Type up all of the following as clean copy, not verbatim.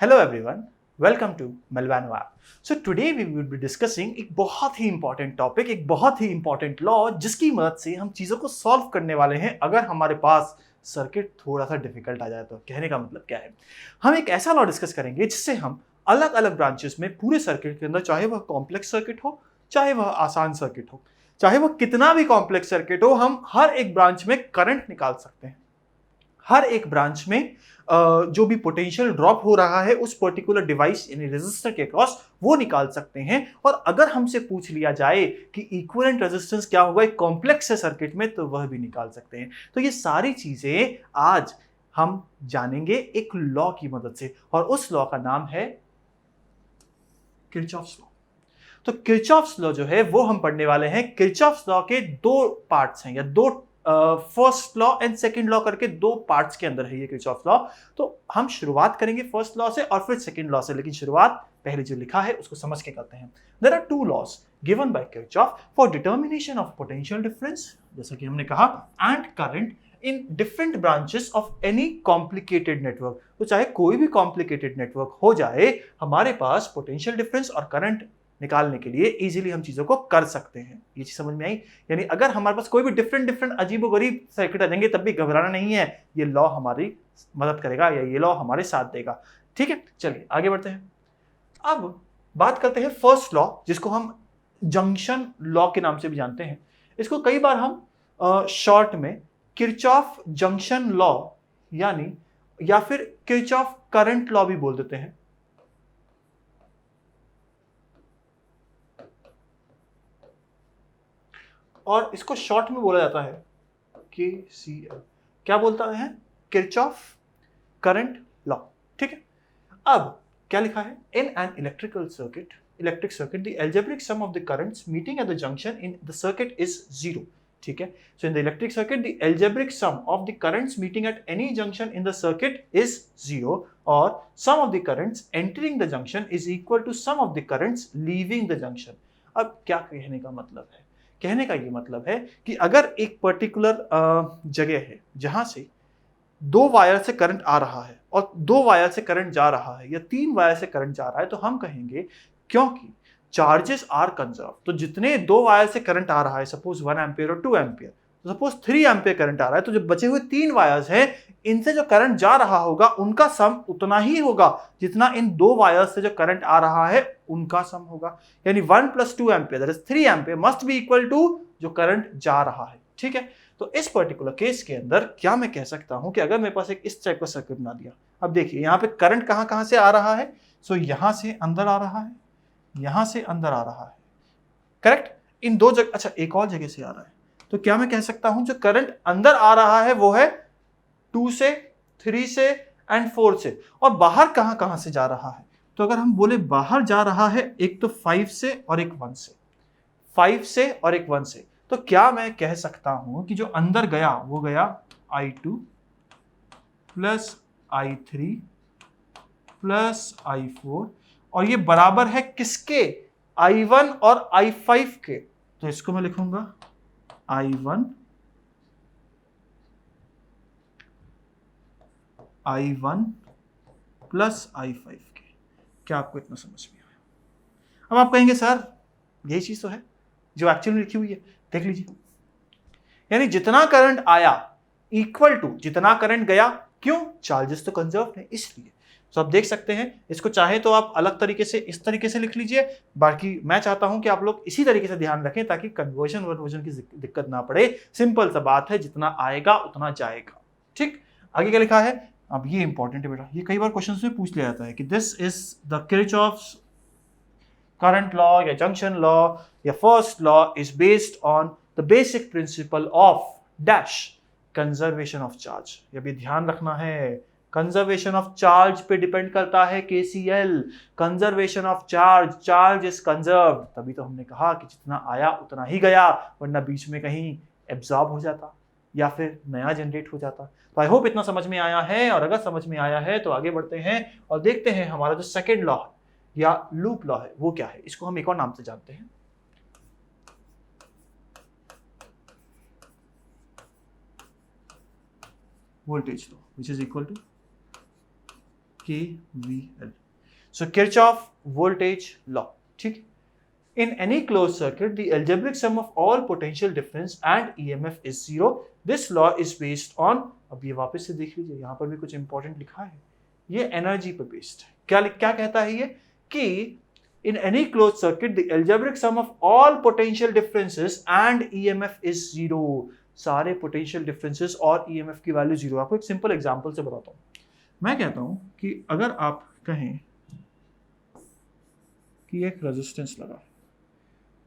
Hello everyone, welcome to Melvano app. So today we will be discussing एक बहुत ही important topic, एक बहुत ही important law जिसकी मदद से हम चीज़ों को सॉल्व करने वाले हैं अगर हमारे पास सर्किट थोड़ा सा डिफिकल्ट आ जाए तो। कहने का मतलब क्या है, हम एक ऐसा लॉ डिस्कस करेंगे जिससे हम अलग अलग ब्रांचेस में पूरे सर्किट के अंदर, चाहे वह कॉम्प्लेक्स सर्किट हो चाहे वह आसान सर्किट हो, चाहे वह कितना भी कॉम्प्लेक्स सर्किट हो, हम हर एक ब्रांच में करंट निकाल सकते हैं। हर एक ब्रांच में जो भी पोटेंशियल ड्रॉप हो रहा है उस पर्टिकुलर डिवाइस यानी रेजिस्टर के अक्रॉस वो निकाल सकते हैं। और अगर हमसे पूछ लिया जाए कि इक्विवेलेंट रेजिस्टेंस क्या होगा एक कॉम्प्लेक्स है सर्किट में, तो वह भी निकाल सकते हैं। तो ये सारी चीजें आज हम जानेंगे एक लॉ की मदद से, और उस लॉ का नाम है किरचॉफ्स लॉ। तो किरचॉफ्स लॉ जो है वो हम पढ़ने वाले हैं। किरचॉफ्स लॉ के दो पार्ट्स हैं, या दो first law and second law करके दो पार्ट्स के अंदर है ये किरचॉफ्स लॉ। तो हम शुरुआत करेंगे फर्स्ट लॉ से और फिर सेकंड लॉ से, लेकिन शुरुआत पहले जो लिखा है उसको समझ के करते हैं। There are two laws given by Kirchhoff for determination of potential difference, जैसा कि हमने कहा, and current in different branches of any complicated network. तो चाहे कोई भी कॉम्प्लिकेटेड नेटवर्क हो जाए, हमारे पास पोटेंशियल डिफरेंस और करंट निकालने के लिए इजीली हम चीजों को कर सकते हैं। ये चीज समझ में आई? यानी अगर हमारे पास कोई भी डिफरेंट अजीबोगरीब सर्किट आ जाएंगे तब भी घबराना नहीं है, ये लॉ हमारी मदद करेगा या ये लॉ हमारे साथ देगा। ठीक है, चलिए आगे बढ़ते हैं। अब बात करते हैं फर्स्ट लॉ, जिसको हम जंक्शन लॉ के नाम से भी जानते हैं। इसको कई बार हम शॉर्ट में किरचॉफ जंक्शन लॉ यानी या फिर किरचॉफ करंट लॉ भी बोल देते हैं। और इसको शॉर्ट में बोला जाता है KCL। क्या बोलता है? Kirchhoff current law. ठीक है, अब क्या लिखा है? In an electric circuit the algebraic sum of the currents meeting at the junction in the circuit is zero. ठीक है, so in the electric circuit the algebraic sum of the currents meeting at any junction in the circuit is zero, और sum of the currents entering the junction is equal to sum of the currents leaving the junction. अब क्या कहने का मतलब है? कहने का ये मतलब है कि अगर एक पर्टिकुलर जगह है जहां से दो वायर से करंट आ रहा है और दो वायर से करंट जा रहा है, या तीन वायर से करंट जा रहा है, तो हम कहेंगे क्योंकि चार्जेस आर कंजर्व, तो जितने दो वायर से करंट आ रहा है, सपोज 1 एम्पियर और 2 एम्पियर, तो सपोज 3 एम्पियर करंट आ रहा है, तो जो बचे हुए तीन वायर्स हैं इनसे जो करंट जा रहा होगा उनका सम उतना ही होगा जितना इन दो वायर्स से जो करंट आ रहा है उनका सम होगा। यानी 1 + 2 ampere that is 3 ampere must be equal to जो करंट जा रहा है। ठीक है, तो इस पर्टिकुलर केस के अंदर क्या मैं कह सकता हूं कि अगर मेरे पास एक इस टाइप का सर्किट बना दिया, अब देखिए यहां पे करंट कहां कहां से आ रहा है, सो यहां से अंदर आ रहा है, यहां से अंदर आ रहा है, करेक्ट? इन दो जगह, अच्छा एक और जगह से आ रहा है, तो क्या मैं कह सकता हूं जो करंट अंदर आ रहा है वो है 2 से, 3 से एंड 4 से, और बाहर कहां कहां से जा रहा है? तो अगर हम बोले बाहर जा रहा है एक तो 5 से और एक 1 से, 5 से और एक 1 से, तो क्या मैं कह सकता हूं कि जो अंदर गया वो गया I2 plus I3 plus I4, और ये बराबर है किसके? I1 और I5 के। तो इसको मैं लिखूंगा I1 प्लस I5 के। क्या आपको इतना समझ में आया? अब आप कहेंगे सर यही चीज तो है जो एक्चुअली लिखी हुई है, देख लीजिए। यानी जितना करंट आया इक्वल टू जितना करंट गया। क्यों? चार्जेस तो कंजर्व है इसलिए। तो आप देख सकते हैं, इसको चाहे तो आप अलग तरीके से इस तरीके से लिख लीजिए, बाकी मैं चाहता हूं कि आप लोग इसी तरीके से ध्यान रखें ताकि कन्वर्जन वर्जन की दिक्कत ना पड़े। सिंपल सा बात है, जितना आएगा उतना जाएगा। ठीक, आगे क्या लिखा है? अब ये इंपॉर्टेंट है बेटा, ये कई बार क्वेश्चन में पूछ लिया जाता है कि this is the Kirchhoff's current law या जंक्शन लॉ या first law is based on the basic principle of dash conservation of charge. ये भी ध्यान रखना है, कंजर्वेशन ऑफ चार्ज पे डिपेंड करता है KCL। Conservation of charge, charge is conserve, तभी तो हमने कहा कि जितना आया उतना ही गया, वरना बीच में कहीं एब्जॉर्ब हो जाता या फिर नया जनरेट हो जाता। तो आई होप इतना समझ में आया है, और अगर समझ में आया है तो आगे बढ़ते हैं और देखते हैं हमारा जो सेकेंड लॉ या लूप लॉ है वो क्या है। इसको हम एक और नाम से जानते हैं, voltage law, which is equal to KVL. So Kirchhoff voltage law. ठीक. In any closed circuit, the algebraic sum of all potential difference and EMF is 0. This law is based on, अब ये वापस से देख लीजिए, यहाँ पर भी कुछ इंपॉर्टेंट लिखा है, ये एनर्जी पर बेस्ड है। क्या कहता है ये कि in any closed circuit the algebraic sum of all potential differences and EMF is 0. सारे potential differences और EMF की वैल्यू 0। आपको एक सिंपल एग्जांपल से बताता हूँ। मैं कहता हूँ कि अगर आप कहें कि एक रेजिस्टेंस लगा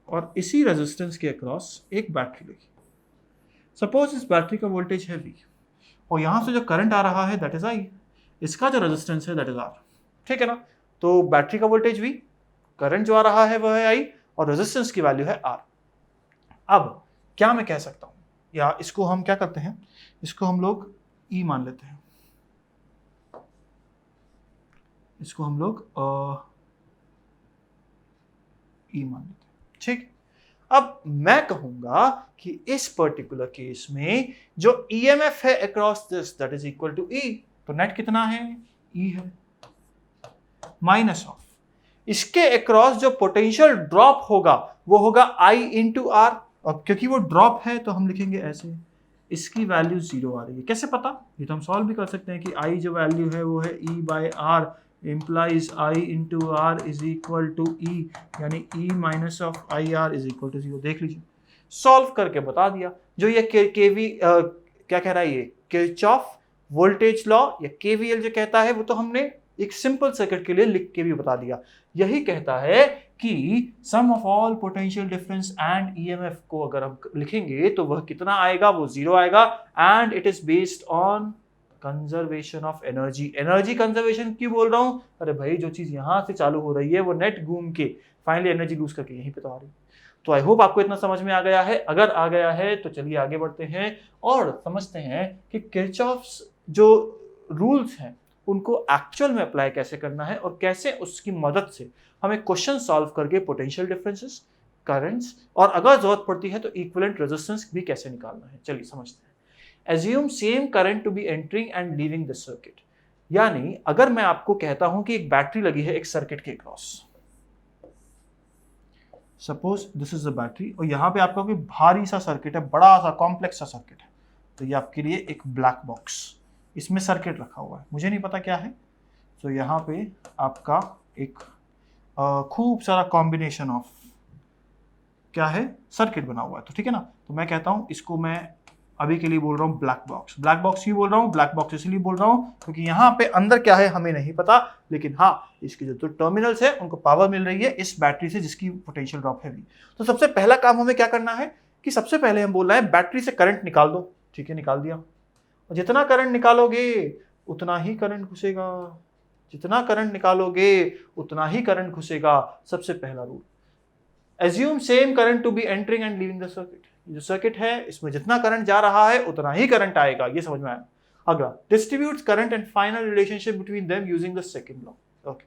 और इसी रेजिस्टेंस के अक्रॉस एक बैटरी लगी, सपोज इस बैटरी का वोल्टेज है V और यहां से जो करंट आ रहा है दैट इज I, इसका जो रेजिस्टेंस है दैट इज R, ठीक है ना। तो बैटरी का वोल्टेज V, करंट जो आ रहा है वह है I और रेजिस्टेंस की वैल्यू है R। अब क्या मैं कह सकता हूं, या इसको हम क्या करते हैं, इसको हम लोग E मान लेते हैं, इसको हम लोग E मान लेते हैं, ठीक। अब मैं कहूंगा कि इस पर्टिकुलर केस में जो EMF है across this that is equal to E, तो नेट कितना है, E है, माइनस ऑफ इसके अक्रॉस जो पोटेंशियल ड्रॉप होगा वो होगा I इंटू R। अब क्योंकि वो ड्रॉप है तो हम लिखेंगे ऐसे, इसकी वैल्यू 0 आ रही है। कैसे पता, ये तो हम सॉल्व भी कर सकते हैं कि I जो वैल्यू है वो है E by R implies I into R is equal to E, यानी E minus of IR is equal to 0। देख लीजिए, सॉल्व करके बता दिया। जो ये क्या कह रहा है, ये किरचॉफ वोल्टेज लॉ या KVL जो कहता है वो तो हमने एक सिंपल सर्किट के लिए लिख के भी बता दिया। यही कहता है कि sum of all potential difference and EMF को अगर हम लिखेंगे तो वह कितना आएगा, वो 0 आएगा। And it is based on conservation of energy. Energy conservation क्यों बोल रहा हूं, अरे भाई जो चीज यहां से चालू हो रही है वो नेट घूम के फाइनली एनर्जी लूज करके यहीं पे तो आ रही है। तो आई होप आपको इतना समझ में आ गया है। अगर आ गया है तो चलिए आगे बढ़ते हैं और समझते हैं कि किरचॉफ्स जो रूल्स हैं उनको एक्चुअल में अप्लाई कैसे करना है और कैसे उसकी मदद से हमें क्वेश्चन सॉल्व करके पोटेंशियल डिफरेंसेस, करंट्स और अगर जरूरत पड़ती है तो इक्विवेलेंट रेजिस्टेंस भी कैसे निकालना है। चलिए समझते हैं। Assume same current to be entering and leaving the circuit। यानी अगर मैं आपको कहता हूं कि एक बैटरी लगी है एक सर्किट के cross, suppose this is the battery और यहां पे आपका कोई भारी सा सर्किट है, बड़ा सा कॉम्प्लेक्स सा सर्किट है, तो ये आपके लिए एक ब्लैक बॉक्स, इसमें सर्किट रखा हुआ है, मुझे नहीं पता क्या है। तो यहाँ पे आपका एक खूब सारा कॉम्बिनेशन ऑफ क्या है, सर्किट बना हुआ है। तो ठीक है ना, तो मैं कहता हूं इसको मैं अभी के लिए बोल रहा हूँ ब्लैक बॉक्स। ब्लैक बॉक्स क्यों बोल रहा हूँ, ब्लैक बॉक्स इसलिए बोल रहा हूँ क्योंकि यहाँ पे अंदर क्या है हमें नहीं पता, लेकिन हाँ इसके जो टर्मिनल्स है उनको पावर मिल रही है इस बैटरी से जिसकी पोटेंशियल ड्रॉप है V। तो सबसे पहला काम हमें क्या करना है कि सबसे पहले हम बोल रहे हैं बैटरी से करंट निकाल दो। ठीक है, निकाल दिया। और जितना करंट निकालोगे उतना ही करंट घुसेगा, जितना करंट निकालोगे उतना ही करंट घुसेगा। सबसे पहला rule, assume same current to be entering and leaving the circuit. जो सर्किट है इसमें जितना करंट जा रहा है उतना ही करंट आएगा, ये समझ में आया। अगला, distributes current and final relationship between them using the second law. Okay,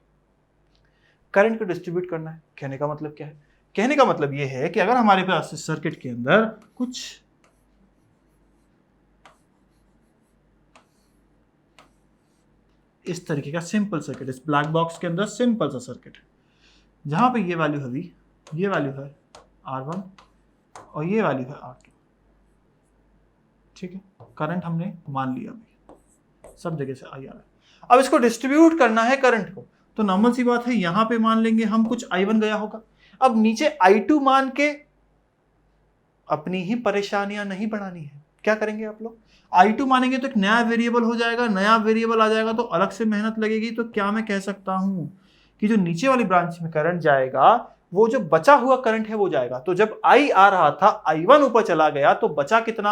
current को डिस्ट्रीब्यूट करना है, कहने का मतलब क्या है, कहने का मतलब ये है कि अगर हमारे पास इस सर्किट के अंदर कुछ इस तरीके का सिंपल सर्किट, इस ब्लैक बॉक्स के अंदर सिंपल सा सर्किट है जहां पे ये वैल्यू है V, ये वैल्यू है R1 और ये वैल्यू है R2। ठीक है, करंट हमने मान लिया अभी, सब जगह से आई आ रहा है। अब इसको डिस्ट्रीब्यूट करना है करंट को, तो नॉर्मल सी बात है यहां पे मान लेंगे हम कुछ I1 गया होगा। अब नीचे I2 मान के अपनी ही परेशानियां नहीं बढ़ानी है। क्या करेंगे आप लोग, I2 मानेंगे तो एक नया वेरिएबल हो जाएगा, नया वेरिएबल आ जाएगा तो अलग से मेहनत लगेगी। तो क्या मैं कह सकता हूं कि जो नीचे वाली ब्रांच में करंट जाएगा वो जो बचा हुआ करंट है वो जाएगा। तो जब I आ रहा था I1 ऊपर चला गया तो बचा कितना,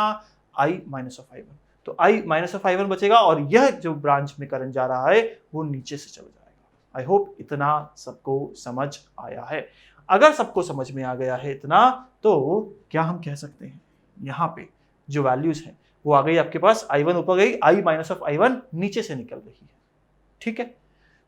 I माइनस ऑफ I1। तो I माइनस ऑफ I1 बचेगा और यह जो ब्रांच में करंट जा रहा है वो नीचे से चला जाएगा। आई होप इतना सबको समझ आया है। अगर सबको समझ में आ गया है इतना, तो क्या हम कह सकते हैं यहाँ पे जो वैल्यूज हैं वो आ गई आपके पास, I1 ऊपर गई, I माइनस ऑफ I1 नीचे से निकल रही है। ठीक है,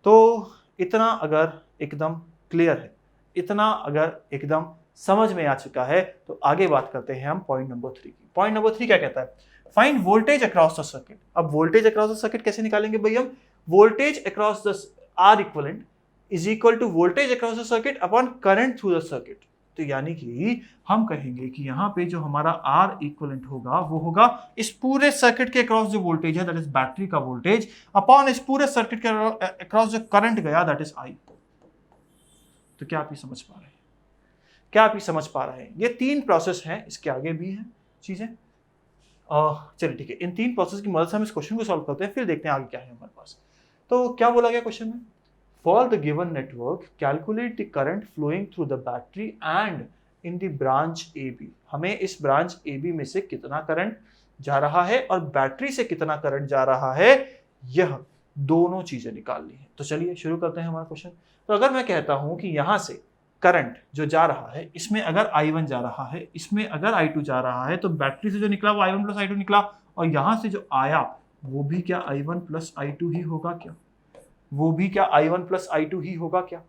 तो इतना अगर एकदम क्लियर है, इतना अगर एकदम समझ में आ चुका है, तो आगे बात करते हैं हम पॉइंट नंबर 3 की। पॉइंट नंबर 3 क्या कहता है, find voltage across the circuit. अब वोल्टेज अक्रॉस द सर्किट कैसे निकालेंगे भाई हम, voltage across the R equivalent is equal to voltage across the circuit upon current through the circuit. तो यानी कि हम कहेंगे कि यहाँ पे जो हमारा आर इक्वलेंट होगा वो होगा इस पूरे सर्किट के अक्रॉस जो वोल्टेज है दैट इज बैटरी का वोल्टेज अपॉन इस पूरे सर्किट के अक्रॉस जो करंट गया दैट इज आई। तो क्या आप ये समझ पा रहे हैं? क्या आप ये समझ पा रहे हैं? ये 3 प्रोसेस हैं, इसके आगे भी हैं चीजें। चलिए ठीक है, इन 3 प्रोसेस की मदद से हम इस क्वेश्चन को सॉल्व करते हैं, फिर देखते हैं आगे क्या है हमारे पास। तो क्या बोला गया क्वेश्चन में? For the given network, calculate the current flowing through the battery and in the branch AB। हमें इस ब्रांच AB में से कितना करंट जा रहा है और बैटरी से कितना करंट जा रहा है, यह दोनों चीजें निकालनी है। तो चलिए शुरू करते हैं हमारा क्वेश्चन। तो अगर मैं कहता हूं कि यहां से करंट जो जा रहा है, इसमें अगर I1 जा रहा है, इसमें अगर I2 जा रहा है, तो बैटरी से जो निकला वो I1 प्लस I2 निकला, और यहां से जो आया वो भी क्या I1 प्लस I2 ही होगा क्या? वो भी क्या I1 प्लस I2 ही होगा क्या?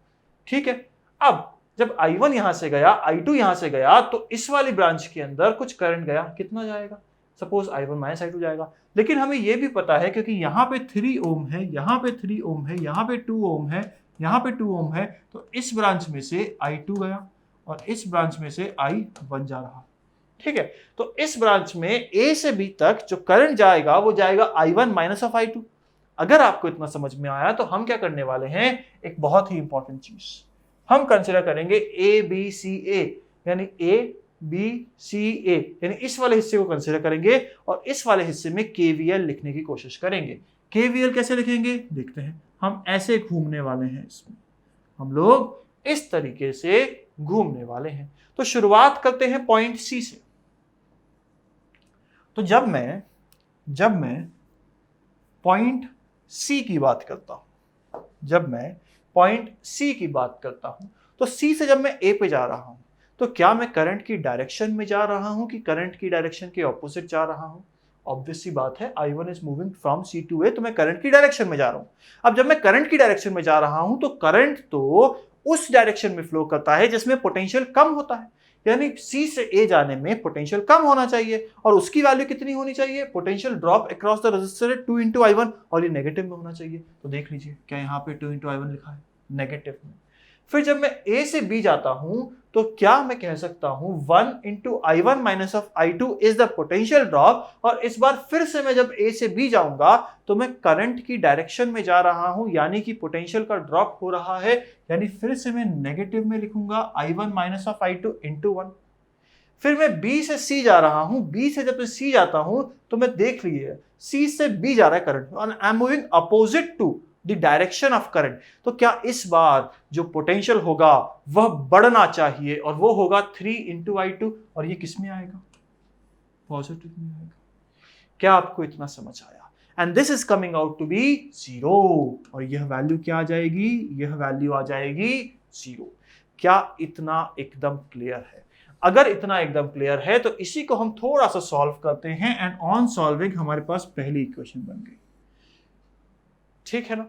ठीक है। अब जब I1 यहां से गया, I2 यहां से गया, तो इस वाली ब्रांच के अंदर कुछ करंट गया, कितना जाएगा? सपोज I1 माइनस I2 जाएगा। लेकिन हमें यह भी पता है क्योंकि यहाँ पे 3 ओम है, यहाँ पे 3 ओम है, यहाँ पे 2 ओम है, यहाँ पे 2 ओम है, तो इस ब्रांच में से I2 गया और इस ब्रांच में से I1 जा रहा। ठीक है, तो इस ब्रांच में A से B तक जो करंट जाएगा वो जाएगा I1 माइनस ऑफ I2। अगर आपको इतना समझ में आया तो हम क्या करने वाले हैं, एक बहुत ही इंपॉर्टेंट चीज हम कंसीडर करेंगे ABCA, यानी ABCA, यानी इस वाले हिस्से को कंसीडर करेंगे और इस वाले हिस्से में KVL लिखने की कोशिश करेंगे। KVL कैसे लिखेंगे देखते हैं। हम ऐसे घूमने वाले हैं, इसमें हम लोग इस तरीके से घूमने वाले हैं। तो शुरुआत करते हैं पॉइंट C से। तो जब मैं पॉइंट C की बात करता हूं, जब मैं पॉइंट C की बात करता हूं, तो C से जब मैं A पे जा रहा हूं, तो क्या मैं करंट की डायरेक्शन में जा रहा हूं कि करंट की डायरेक्शन के ऑपोजिट जा रहा हूं? ऑब्वियस सी बात है, I1 is moving from C to A, तो मैं करंट की डायरेक्शन में जा रहा हूं। अब जब मैं करंट की डायरेक्शन में जा रहा हूं, तो करंट तो उस डायरेक्शन में फ्लो करता है जिसमें पोटेंशियल कम होता है, यानी C से A जाने में पोटेंशियल कम होना चाहिए, और उसकी वैल्यू कितनी होनी चाहिए? Potential drop across the resistor 2 into I1, और ये नेगेटिव में होना चाहिए। तो देख लीजिए क्या यहाँ पे 2 इंटू I1 लिखा है, नेगेटिव में। फिर जब मैं A से B जाता हूं, तो क्या मैं कह सकता हूं 1 into I1 minus of I2 is the potential drop, और इस बार फिर से मैं जब A से B जाऊंगा तो मैं करंट की डायरेक्शन में जा रहा हूं, यानी कि पोटेंशियल का ड्रॉप हो रहा है, यानी फिर से मैं नेगेटिव में लिखूंगा I1 minus of I2 into 1। फिर मैं B से C जा रहा हूं, B से जब मैं C जाता हूं तो मैं देख लीजिए C से B जा रहा है करंट, और I am moving opposite to the direction of current. तो क्या इस बार जो पोटेंशियल होगा वह बढ़ना चाहिए, और वो होगा 3 इंटू I2, और ये किस में आएगा? पॉजिटिव में आएगा। क्या आपको इतना समझ आया? And this is coming out to be 0, और यह वैल्यू क्या आ जाएगी? यह वैल्यू आ जाएगी 0। क्या इतना एकदम क्लियर है? अगर इतना एकदम क्लियर है तो इसी को हम थोड़ा सा सॉल्व करते हैं, एंड ऑन सॉल्विंग हमारे पास पहली इक्वेशन बन गई। ठीक है ना?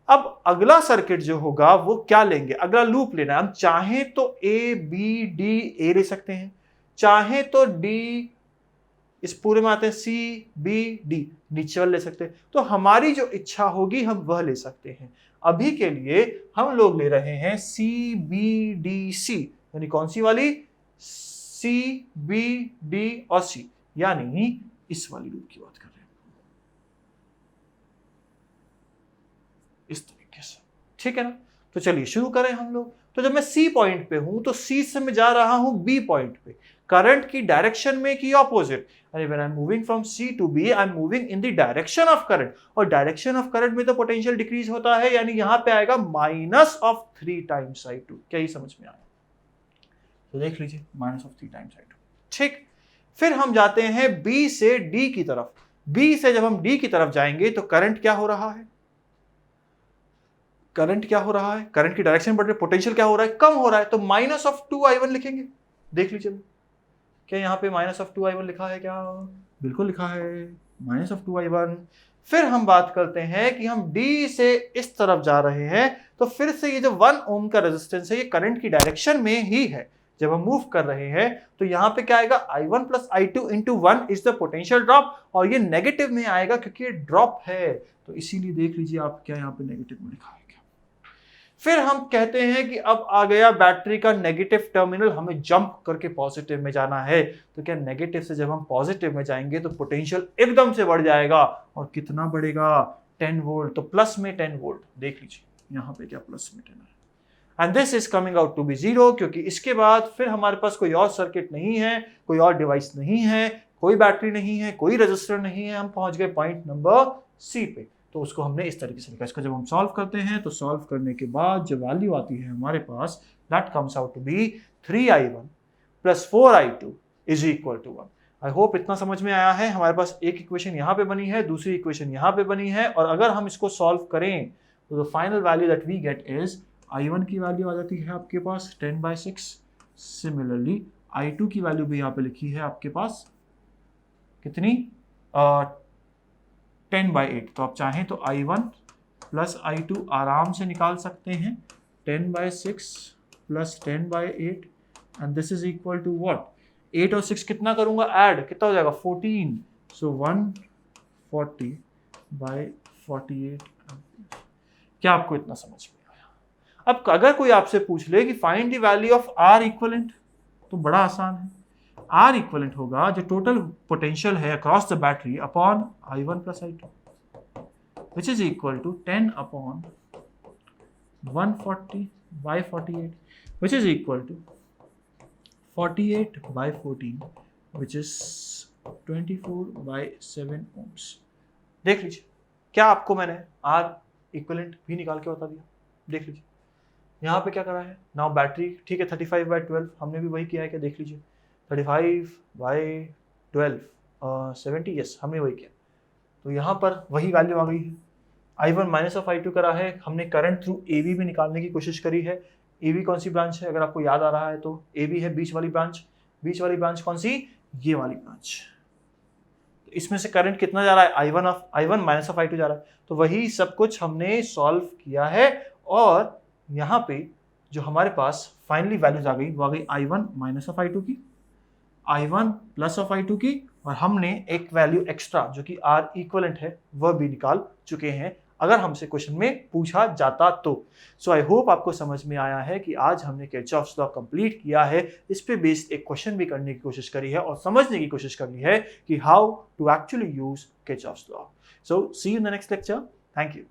अब अगला सर्किट जो होगा वो क्या लेंगे? अगला लूप लेना है। हम चाहें तो A B D A ले सकते हैं, चाहे तो D, इस पूरे में आते हैं C B D, नीचे वाले ले सकते हैं। तो हमारी जो इच्छा होगी हम वह ले सकते हैं। अभी के लिए हम लोग ले रहे हैं C B D C, यानी कौन सी वाली? C B D और C, यानी इस वाली लूप की बात कर रहे हैं इस तरीके से। ठीक है ना? तो चलिए शुरू करें हम लोग। तो जब मैं C पॉइंट पे हूं तो C से मैं जा रहा हूं B पॉइंट पे, करंट की डायरेक्शन में की opposite. When I am moving from C to B, I am moving in the direction of current, और डायरेक्शन ऑफ करंट में तो पोटेंशियल डिक्रीज होता है, यानी यहां पे आएगा माइनस ऑफ 3 टाइम्स I2। क्या ये समझ में आया? तो देख लीजिए माइनस ऑफ 3 टाइम्स I2। ठीक, फिर हम जाते हैं B से D की तरफ। B से जब हम D की तरफ जाएंगे तो करंट क्या हो रहा है? करंट क्या हो रहा है? करंट की डायरेक्शन बढ़ रही है, पोटेंशियल क्या हो रहा है? कम हो रहा है, तो माइनस ऑफ 2I1 लिखेंगे। देख लीजिए क्या यहाँ पे माइनस ऑफ 2I1 लिखा है? क्या बिल्कुल लिखा है, माइनस ऑफ 2I1। फिर हम बात करते हैं कि हम D से इस तरफ जा रहे हैं, तो फिर से ये जो 1 ओम का रेजिस्टेंस है ये करंट की डायरेक्शन में ही है, जब हम मूव कर रहे हैं तो यहाँ पे क्या आएगा, I1 plus I2 into 1 is the potential drop, और ये नेगेटिव में आएगा क्योंकि ये ड्रॉप है, तो इसीलिए देख लीजिए आप क्या यहाँ पे नेगेटिव में लिखा है। फिर हम कहते हैं कि अब आ गया बैटरी का नेगेटिव टर्मिनल, हमें जंप करके पॉजिटिव में जाना है, तो क्या नेगेटिव से जब हम पॉजिटिव में जाएंगे तो पोटेंशियल एकदम से बढ़ जाएगा, और कितना बढ़ेगा, 10 वोल्ट, तो प्लस में 10 वोल्ट, देख लीजिए यहाँ पे क्या प्लस में 10 है, and this is coming out to be 0, क्योंकि इसके बाद फिर हमारे पास कोई और सर्किट नहीं है, कोई और डिवाइस नहीं है, कोई बैटरी नहीं है, कोई रजिस्टर नहीं है, हम पहुंच गए पॉइंट नंबर सी पे। तो उसको हमने इस तरीके से लिखा। इसको जब हम सॉल्व करते हैं तो सॉल्व करने के बाद जो वैल्यू आती है हमारे पास, that comes out to be 3i1 plus 4i2 is equal to 1। I hope इतना समझ में आया है। हमारे पास एक इक्वेशन यहाँ पे बनी है, दूसरी इक्वेशन यहाँ पे बनी है, और अगर हम इसको सॉल्व करें तो the final value that we get is i1 की वैल्यू आ जाती है आपके पास 10/6। सिमिलरली i2 की वैल्यू भी यहाँ पे लिखी है आपके पास कितनी, 10/8। तो आप चाहें तो i1 प्लस i2 आराम से निकाल सकते हैं, 10/6 plus 10/8, and this is equal to what, 8 और 6 कितना करूंगा ऐड, कितना हो जाएगा 14, सो 140/48। क्या आपको इतना समझ में आया? अब अगर कोई आपसे पूछ ले कि find the value of R equivalent, तो बड़ा आसान है। R इक्विवेलेंट होगा जो टोटल पोटेंशियल है across the battery upon I1 plus I2, which is equal to 10 upon 140/48, which is equal to 48/14, which is 24/7 ohms। देख लीजिए, क्या आपको मैंने R इक्विवेलेंट भी निकाल के बता दिया। देख लीजिए यहाँ पे क्या करा है, नाउ बैटरी ठीक है 35/12, हमने भी वही किया है, क्या देख लीजिए 35/12 70, यस हमने वही किया। तो यहाँ पर वही वैल्यू आ गई है। I1 माइनस ऑफ I2 करा है हमने, करंट थ्रू AB भी निकालने की कोशिश करी है। AB कौन सी ब्रांच है, अगर आपको याद आ रहा है तो AB है बीच वाली ब्रांच। बीच वाली ब्रांच कौन सी, ये वाली ब्रांच। तो इसमें से करंट कितना जा रहा है, I1 माइनस ऑफ I2 जा रहा है। तो वही सब कुछ हमने सॉल्व किया है, और यहाँ पे जो हमारे पास फाइनली वैल्यूज आ गई वो आ गई I1 माइनस ऑफ I2 की, I1 प्लस ऑफ I2 की, और हमने एक वैल्यू एक्स्ट्रा जो कि R इक्विवेलेंट है वह भी निकाल चुके हैं, अगर हमसे क्वेश्चन में पूछा जाता तो। सो आई होप आपको समझ में आया है कि आज हमने किरचॉफ्स लॉ कंप्लीट किया है। इस पे बेस्ड एक क्वेश्चन भी करने की कोशिश करी है और समझने की कोशिश करनी है कि how to actually use Kirchhoff's law. So see you in the next lecture. Thank you.